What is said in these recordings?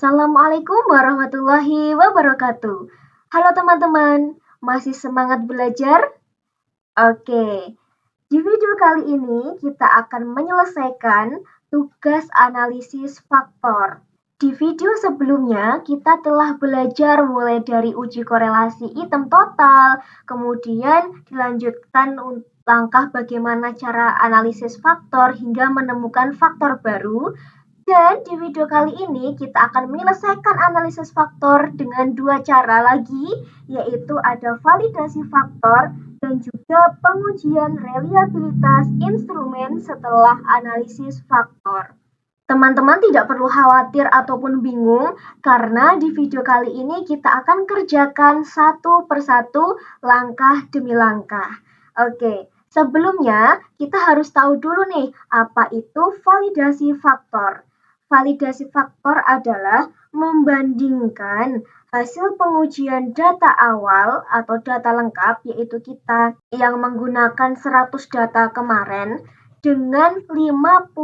Assalamualaikum warahmatullahi wabarakatuh. Halo teman-teman, masih semangat belajar? Oke, di video kali ini kita akan menyelesaikan tugas analisis faktor. Di video sebelumnya kita telah belajar mulai dari uji korelasi item total, kemudian dilanjutkan langkah bagaimana cara analisis faktor hingga menemukan faktor baru. Dan di video kali ini kita akan menyelesaikan analisis faktor dengan dua cara lagi, yaitu ada validasi faktor dan juga pengujian reliabilitas instrumen setelah analisis faktor. Teman-teman tidak perlu khawatir ataupun bingung karena di video kali ini kita akan kerjakan satu persatu langkah demi langkah. Oke, sebelumnya kita harus tahu dulu nih apa itu validasi faktor. Validasi faktor adalah membandingkan hasil pengujian data awal atau data lengkap, yaitu kita yang menggunakan 100 data kemarin dengan 50%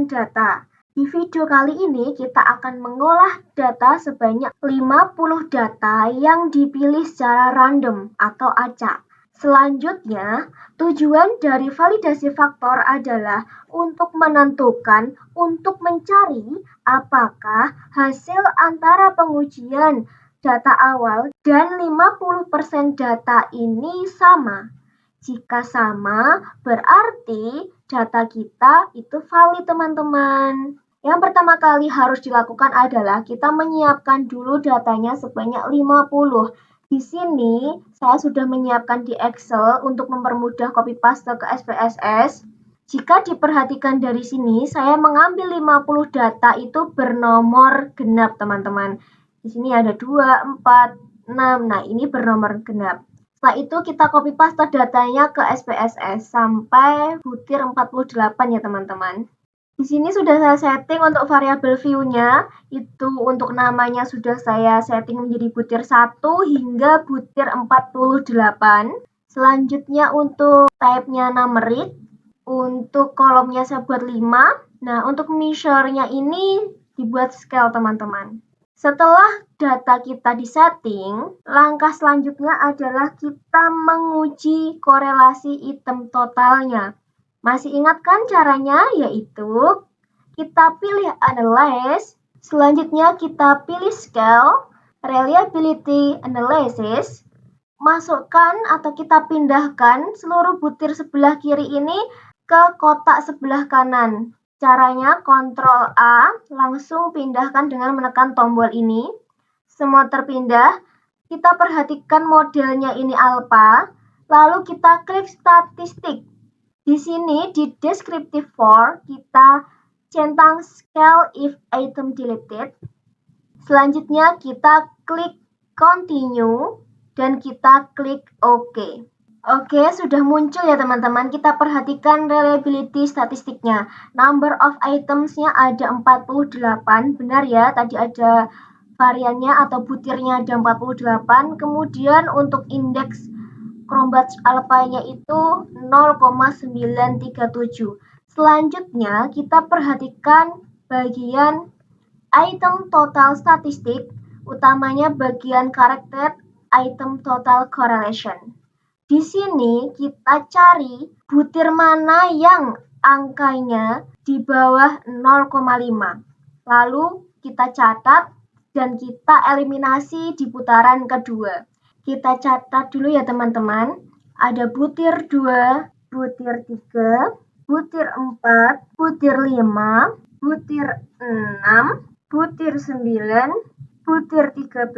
data. Di video kali ini kita akan mengolah data sebanyak 50 data yang dipilih secara random atau acak. Selanjutnya, tujuan dari validasi faktor adalah untuk menentukan, untuk mencari apakah hasil antara pengujian data awal dan 50% data ini sama. Jika sama, berarti data kita itu valid, teman-teman. Yang pertama kali harus dilakukan adalah kita menyiapkan dulu datanya sebanyak 50. Di sini saya sudah menyiapkan di Excel untuk mempermudah copy paste ke SPSS. Jika diperhatikan dari sini, saya mengambil 50 data itu bernomor genap, teman-teman. Di sini ada 2, 4, 6. Nah, ini bernomor genap. Setelah itu kita copy paste datanya ke SPSS sampai butir 48 ya, teman-teman. Di sini sudah saya setting untuk variabel view-nya, itu untuk namanya sudah saya setting menjadi butir 1 hingga butir 48. Selanjutnya untuk type-nya numeric, untuk kolomnya saya buat 5. Nah, untuk measure-nya ini dibuat scale, teman-teman. Setelah data kita disetting, langkah selanjutnya adalah kita menguji korelasi item totalnya. Masih ingat kan caranya? Yaitu kita pilih Analyze, selanjutnya kita pilih Scale, Reliability Analysis, masukkan atau kita pindahkan seluruh butir sebelah kiri ini ke kotak sebelah kanan. Caranya Ctrl A, langsung pindahkan dengan menekan tombol ini. Semua terpindah, kita perhatikan modelnya ini alpha, lalu kita klik statistik. Di sini di descriptive for kita centang scale if item deleted. Selanjutnya kita klik continue dan kita klik OK. Oke, sudah muncul ya teman-teman. Kita perhatikan reliability statistiknya. Number of items-nya ada 48. Benar ya, tadi ada variannya atau butirnya ada 48. Kemudian untuk indeks Cronbach's alpha-nya itu 0,937. Selanjutnya kita perhatikan bagian item total statistik, utamanya bagian corrected item total correlation. Di sini kita cari butir mana yang angkanya di bawah 0,5. Lalu kita catat dan kita eliminasi di putaran kedua. Kita catat dulu ya teman-teman. Ada butir 2, butir 3, butir 4, butir 5, butir 6, butir 9, butir 13,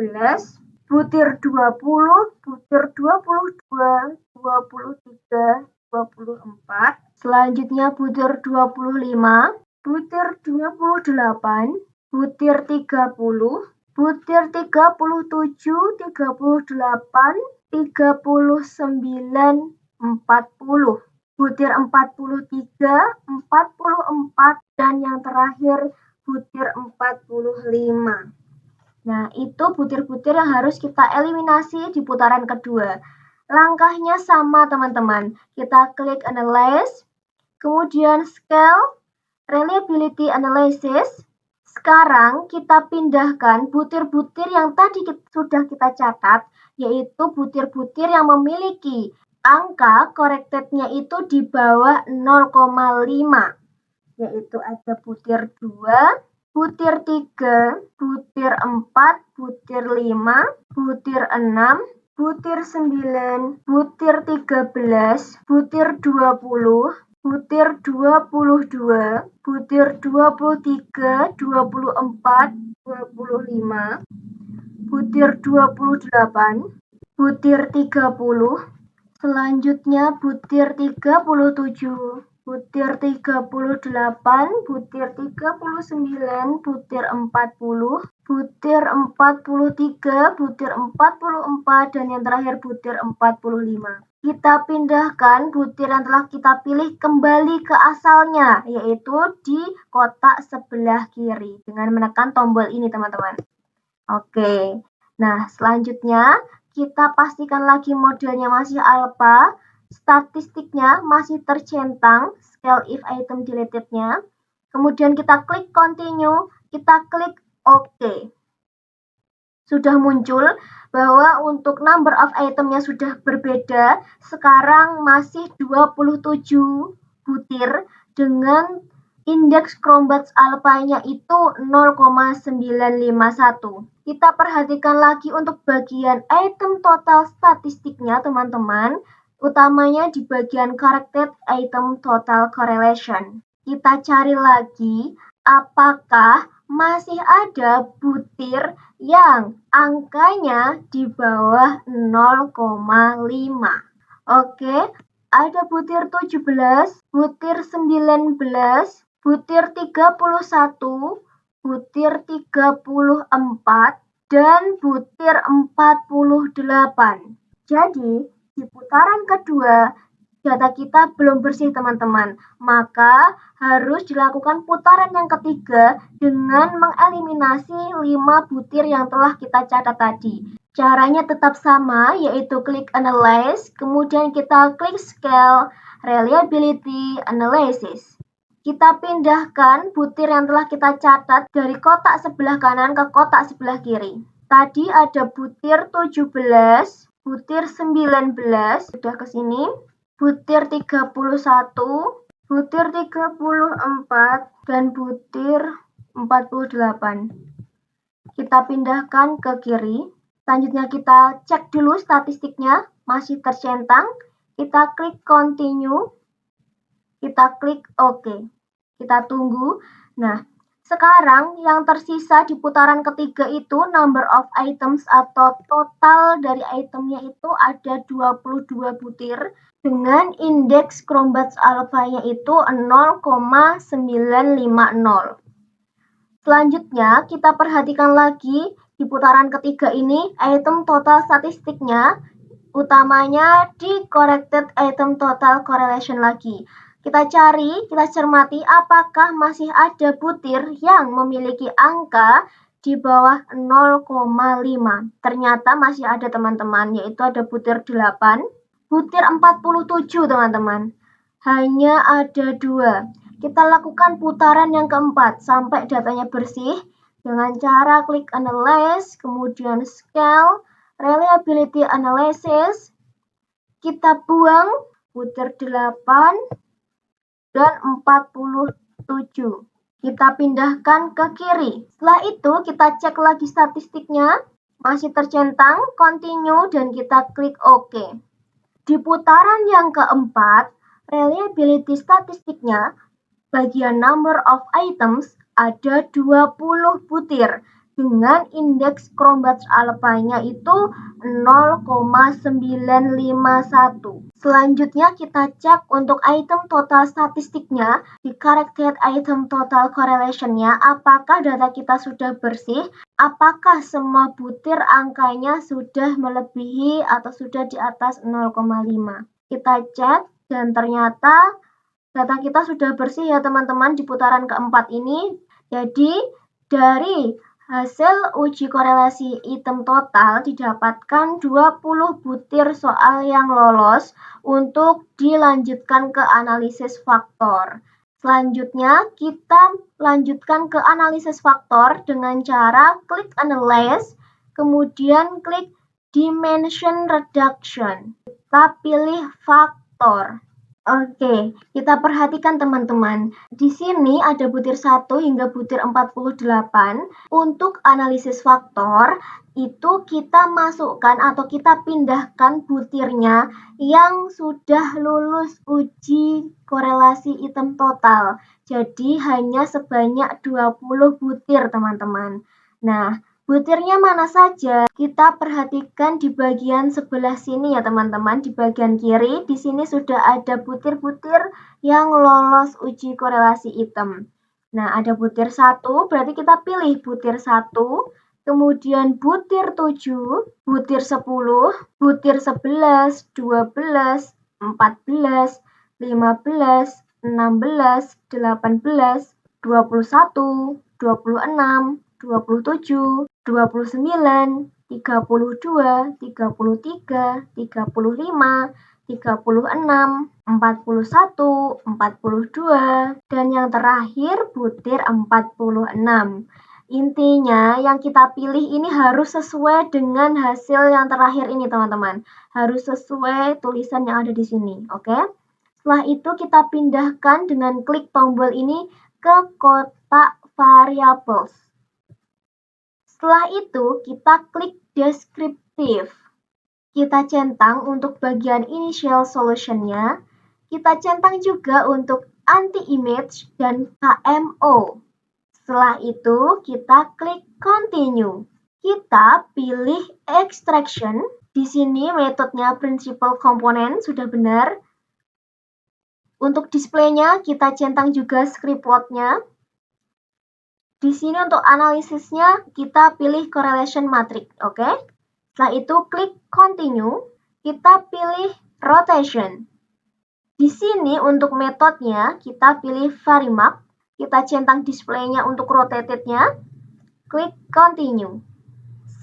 butir 20, butir 22, 23, 24. Selanjutnya butir 25, butir 28, butir 30, butir 37, 38, 39, 40, butir 43, 44, dan yang terakhir butir 45. Nah, itu butir-butir yang harus kita eliminasi di putaran kedua. Langkahnya sama teman-teman. Kita klik Analyze, kemudian Scale, Reliability Analysis, Sekarang kita pindahkan butir-butir yang tadi sudah kita catat, yaitu butir-butir yang memiliki angka corrected-nya itu di bawah 0,5, yaitu ada butir 2, butir 3, butir 4, butir 5, butir 6, butir 9, butir 13, butir 20, butir 22, butir 23, 24, 25, butir 28, butir 30, selanjutnya butir 37, butir 38, butir 39, butir 40, butir 43, butir 44, dan yang terakhir butir 45. Kita pindahkan butir yang telah kita pilih kembali ke asalnya, yaitu di kotak sebelah kiri dengan menekan tombol ini, teman-teman. Oke, nah selanjutnya kita pastikan lagi modelnya masih alpha, statistiknya masih tercentang, scale if item deleted-nya. Kemudian kita klik continue, kita klik OK. Sudah muncul bahwa untuk number of itemnya sudah berbeda, sekarang masih 27 butir dengan indeks Cronbach's alpha-nya itu 0,951. Kita perhatikan lagi untuk bagian item total statistiknya, teman-teman, utamanya di bagian corrected item total correlation. Kita cari lagi apakah masih ada butir yang angkanya di bawah 0,5. Oke, ada butir 17, butir 19, butir 31, butir 34, dan butir 48. Jadi, di putaran kedua, data kita belum bersih, teman-teman. Maka harus dilakukan putaran yang ketiga dengan mengeliminasi 5 butir yang telah kita catat tadi. Caranya tetap sama, yaitu klik Analyze, kemudian kita klik Scale, Reliability, Analysis. Kita pindahkan butir yang telah kita catat dari kotak sebelah kanan ke kotak sebelah kiri. Tadi ada butir 17, butir 19, sudah ke sini. Butir 31, butir 34, dan butir 48. Kita pindahkan ke kiri. Selanjutnya kita cek dulu statistiknya, masih tercentang. Kita klik continue, kita klik OK. Kita tunggu. Nah, sekarang yang tersisa di putaran ketiga itu number of items atau total dari itemnya itu ada 22 butir dengan indeks Cronbach's alpha-nya itu 0,950. Selanjutnya kita perhatikan lagi di putaran ketiga ini item total statistiknya utamanya di corrected item total correlation lagi. Kita cari, kita cermati apakah masih ada butir yang memiliki angka di bawah 0,5. Ternyata masih ada, teman-teman, yaitu ada butir 8, butir 47, teman-teman. Hanya ada 2. Kita lakukan putaran yang keempat sampai datanya bersih dengan cara klik Analyze, kemudian Scale, Reliability Analysis. Kita buang butir 8 dan 47. Kita pindahkan ke kiri. Setelah itu kita cek lagi statistiknya, masih tercentang, continue, dan kita klik OK. Di putaran yang keempat, reliability statistiknya, bagian number of items ada 20 butir dengan indeks Cronbach's alpha-nya itu 0,951. Selanjutnya kita cek untuk item total statistiknya di corrected item total correlation-nya, apakah data kita sudah bersih, apakah semua butir angkanya sudah melebihi atau sudah di atas 0,5. Kita cek dan ternyata data kita sudah bersih ya teman-teman di putaran keempat ini. Jadi dari hasil uji korelasi item total didapatkan 20 butir soal yang lolos untuk dilanjutkan ke analisis faktor. Selanjutnya, kita lanjutkan ke analisis faktor dengan cara klik Analyze, kemudian klik Dimension Reduction. Kita pilih faktor. Oke, kita perhatikan teman-teman. Di sini ada butir 1 hingga butir 48. Untuk analisis faktor, itu kita masukkan atau kita pindahkan butirnya yang sudah lulus uji korelasi item total. Jadi hanya sebanyak 20 butir, teman-teman. Nah, butirnya mana saja? Kita perhatikan di bagian sebelah sini ya teman-teman, di bagian kiri. Di sini sudah ada butir-butir yang lolos uji korelasi item. Nah, ada butir 1, berarti kita pilih butir 1, kemudian butir 7, butir 10, butir 11, 12, 14, 15, 16, 18, 21, 26, 27, 29, 32, 33, 35, 36, 41, 42, dan yang terakhir butir 46. Intinya yang kita pilih ini harus sesuai dengan hasil yang terakhir ini teman-teman. Harus sesuai tulisan yang ada di sini, oke? Setelah itu kita pindahkan dengan klik tombol ini ke kotak variables. Setelah itu, kita klik deskriptif. Kita centang untuk bagian initial solution-nya. Kita centang juga untuk anti-image dan KMO. Setelah itu, kita klik continue. Kita pilih extraction. Di sini metodenya principal component sudah benar. Untuk displaynya, kita centang juga script plot-nya. Di sini untuk analisisnya kita pilih correlation matrix, oke? Setelah itu klik continue, kita pilih rotation. Di sini untuk metodenya kita pilih varimap, kita centang displaynya untuk rotated-nya, klik continue.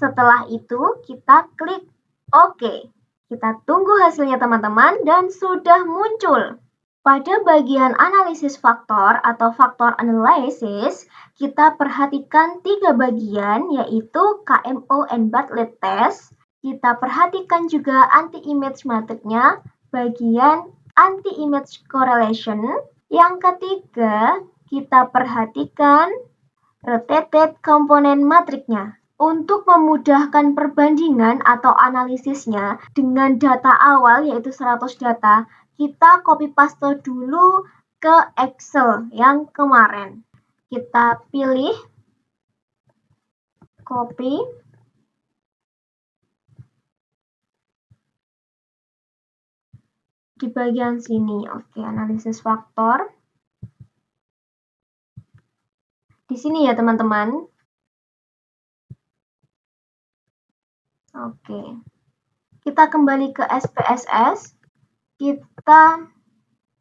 Setelah itu kita klik OK. Kita tunggu hasilnya teman-teman dan sudah muncul. Pada bagian analisis faktor atau faktor analysis, kita perhatikan 3 bagian yaitu KMO and Bartlett test. Kita perhatikan juga anti-image matrix-nya, bagian anti-image correlation. Yang ketiga, kita perhatikan rotated component matrix-nya. Untuk memudahkan perbandingan atau analisisnya dengan data awal yaitu 100 data, kita copy paste dulu ke Excel yang kemarin. Kita pilih copy. Di bagian sini, oke, analisis faktor. Di sini ya teman-teman. Oke. Kita kembali ke SPSS. Kita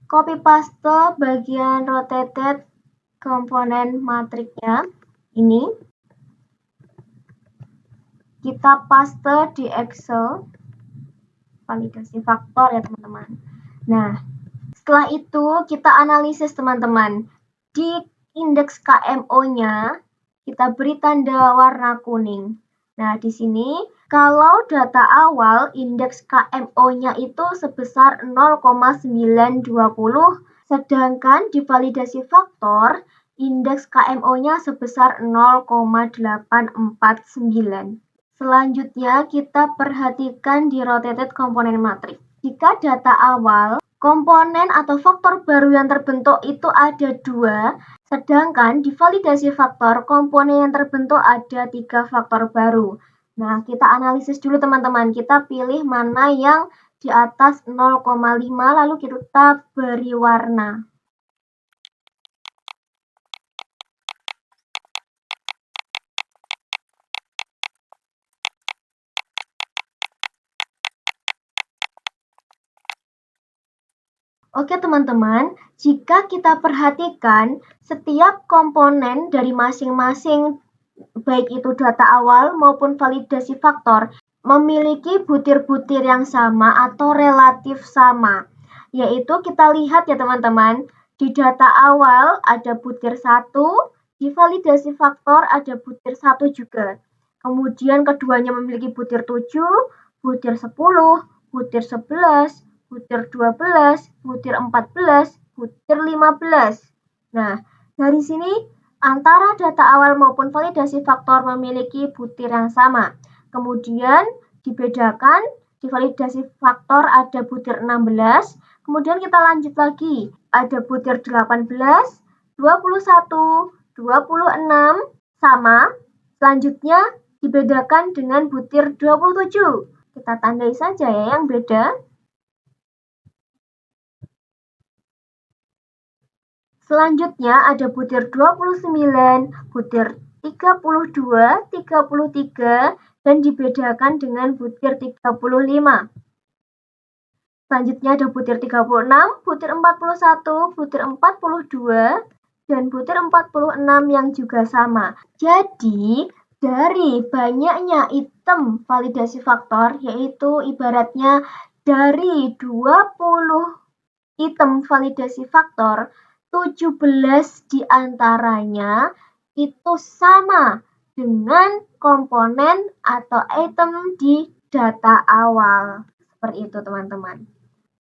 copy paste bagian rotated komponen matrixnya ini. Kita paste di Excel validasi faktor ya teman-teman. Nah, setelah itu kita analisis teman-teman. Di indeks KMO-nya kita beri tanda warna kuning. Nah, di sini kalau data awal indeks KMO-nya itu sebesar 0,920, sedangkan di validasi faktor indeks KMO-nya sebesar 0,849. Selanjutnya kita perhatikan di rotated component matrix. Jika data awal komponen atau faktor baru yang terbentuk itu ada 2, sedangkan di validasi faktor komponen yang terbentuk ada 3 faktor baru. Nah, kita analisis dulu teman-teman. Kita pilih mana yang di atas 0,5 lalu kita beri warna. Oke teman-teman, jika kita perhatikan setiap komponen dari masing-masing baik itu data awal maupun validasi faktor memiliki butir-butir yang sama atau relatif sama. Yaitu kita lihat ya teman-teman, Di data awal ada butir 1, di validasi faktor ada butir 1 juga. Kemudian keduanya memiliki butir 7, butir 10, butir 11, butir 12, butir 14, butir 15. Nah, dari sini antara data awal maupun validasi faktor memiliki butir yang sama. Kemudian dibedakan, di validasi faktor ada butir 16, kemudian kita lanjut lagi, ada butir 18, 21, 26, sama. Selanjutnya dibedakan dengan butir 27. Kita tandai saja ya yang beda. Selanjutnya ada butir 29, butir 32, 33, dan dibedakan dengan butir 35. Selanjutnya ada butir 36, butir 41, butir 42, dan butir 46 yang juga sama. Jadi, dari banyaknya item validasi faktor, yaitu ibaratnya dari 20 item validasi faktor, 17 diantaranya itu sama dengan komponen atau item di data awal. Seperti itu teman-teman.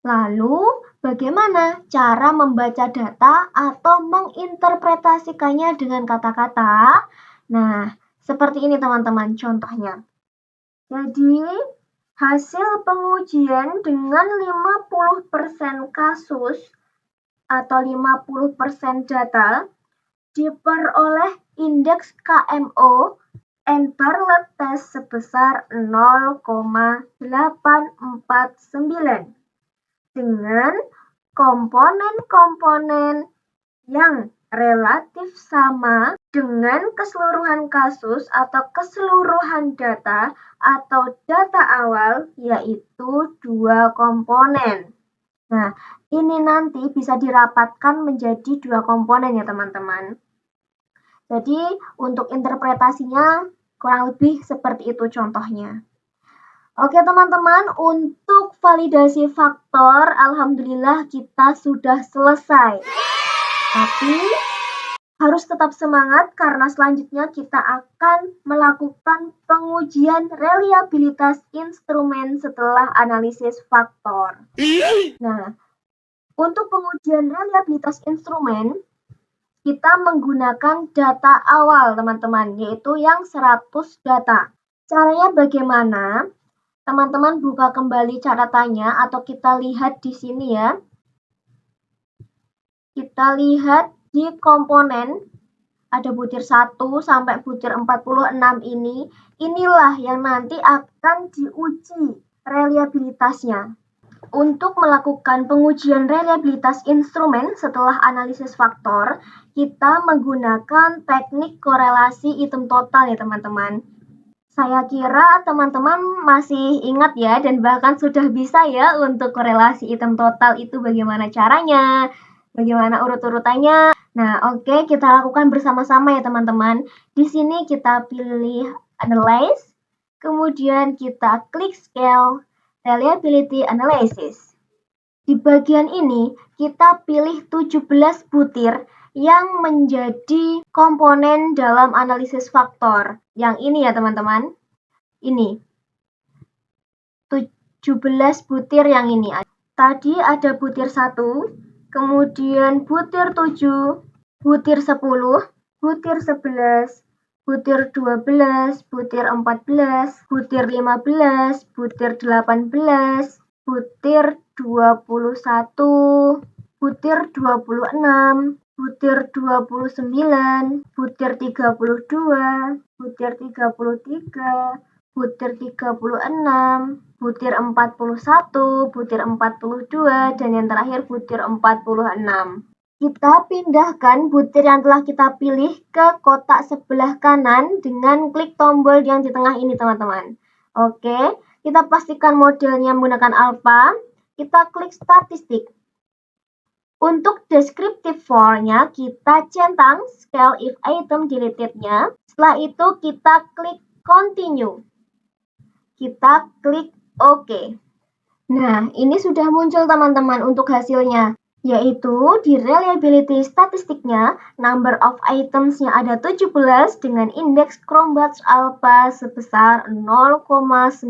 Lalu, bagaimana cara membaca data atau menginterpretasikannya dengan kata-kata? Nah, seperti ini teman-teman contohnya. Jadi, hasil pengujian dengan 50% kasus atau 50% data diperoleh indeks KMO n-bar test sebesar 0,849 dengan komponen-komponen yang relatif sama dengan keseluruhan kasus atau keseluruhan data atau data awal, yaitu 2 komponen. Nah, ini nanti bisa dirapatkan menjadi 2 komponen ya teman-teman. Jadi untuk interpretasinya kurang lebih seperti itu contohnya. Oke teman-teman, untuk validasi faktor alhamdulillah kita sudah selesai. Tapi harus tetap semangat karena selanjutnya kita akan melakukan pengujian reliabilitas instrumen setelah analisis faktor. Nah, untuk pengujian reliabilitas instrumen, kita menggunakan data awal teman-teman, yaitu yang 100 data. Caranya bagaimana? Teman-teman buka kembali catatannya atau kita lihat di sini ya. Kita lihat di komponen ada butir 1 sampai butir 46 ini. Inilah yang nanti akan diuji reliabilitasnya. Untuk melakukan pengujian reliabilitas instrumen setelah analisis faktor, kita menggunakan teknik korelasi item total ya teman-teman. Saya kira teman-teman masih ingat ya dan bahkan sudah bisa ya untuk korelasi item total itu bagaimana caranya, bagaimana urut-urutannya. Nah, oke, kita lakukan bersama-sama ya teman-teman. Di sini kita pilih Analyze, kemudian kita klik Scale, Reliability Analysis. Di bagian ini, kita pilih 17 butir yang menjadi komponen dalam analisis faktor. Yang ini ya teman-teman. Ini. 17 butir yang ini. Tadi ada butir 1, kemudian butir 7, butir 10, butir 11, butir 12, butir 14, butir 15, butir 18, butir 21, butir 26, butir 29, butir 32, butir 33, butir 36, butir 41, butir 42, dan yang terakhir butir 46. Kita pindahkan butir yang telah kita pilih ke kotak sebelah kanan dengan klik tombol yang di tengah ini teman-teman. Oke, kita pastikan modelnya menggunakan alpha, kita klik statistik. Untuk descriptive for-nya, kita centang scale if item deleted-nya. Setelah itu, kita klik continue. Kita klik OK. Nah, ini sudah muncul teman-teman untuk hasilnya. Yaitu di reliability statistiknya, number of items-nya ada 17 dengan indeks Cronbach's alpha sebesar 0,940.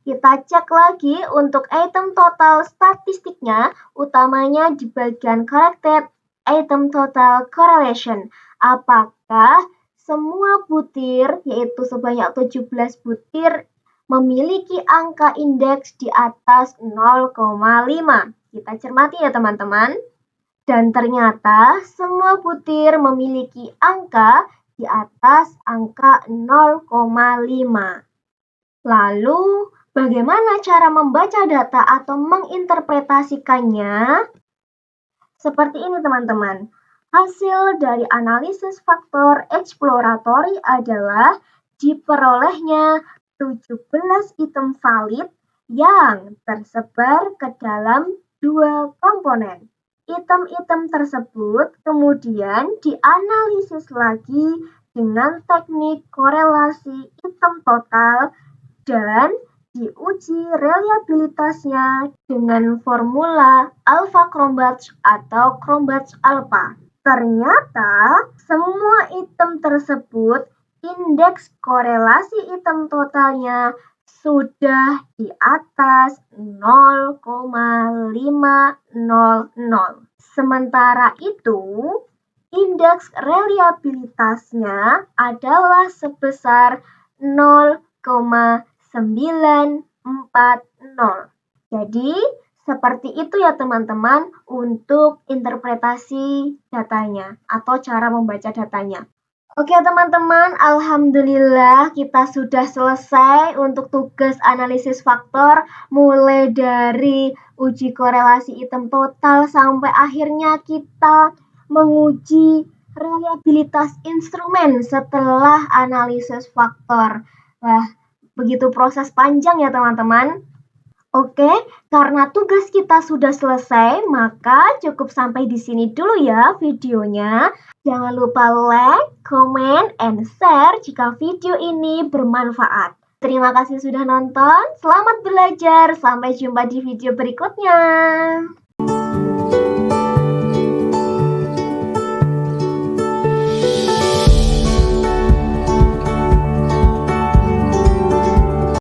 Kita cek lagi untuk item total statistiknya, utamanya di bagian corrected item total correlation. Apakah semua butir, yaitu sebanyak 17 butir, memiliki angka indeks di atas 0,5. Kita cermati ya teman-teman. Dan ternyata semua butir memiliki angka di atas angka 0,5. Lalu, bagaimana cara membaca data atau menginterpretasikannya? Seperti ini teman-teman. Hasil dari analisis faktor eksploratory adalah diperolehnya 17 item valid yang tersebar ke dalam dua komponen. Item-item tersebut kemudian dianalisis lagi dengan teknik korelasi item total dan diuji reliabilitasnya dengan formula alpha Cronbach atau Cronbach alpha. Ternyata semua item tersebut indeks korelasi item totalnya sudah di atas 0,500. Sementara itu, indeks reliabilitasnya adalah sebesar 0,940. Jadi, seperti itu ya teman-teman untuk interpretasi datanya atau cara membaca datanya. Oke teman-teman, alhamdulillah kita sudah selesai untuk tugas analisis faktor mulai dari uji korelasi item total sampai akhirnya kita menguji reliabilitas instrumen setelah analisis faktor. Wah, begitu proses panjang ya teman-teman. Oke, karena tugas kita sudah selesai, maka cukup sampai di sini dulu ya videonya. Jangan lupa like, comment, and share jika video ini bermanfaat. Terima kasih sudah nonton, selamat belajar, sampai jumpa di video berikutnya.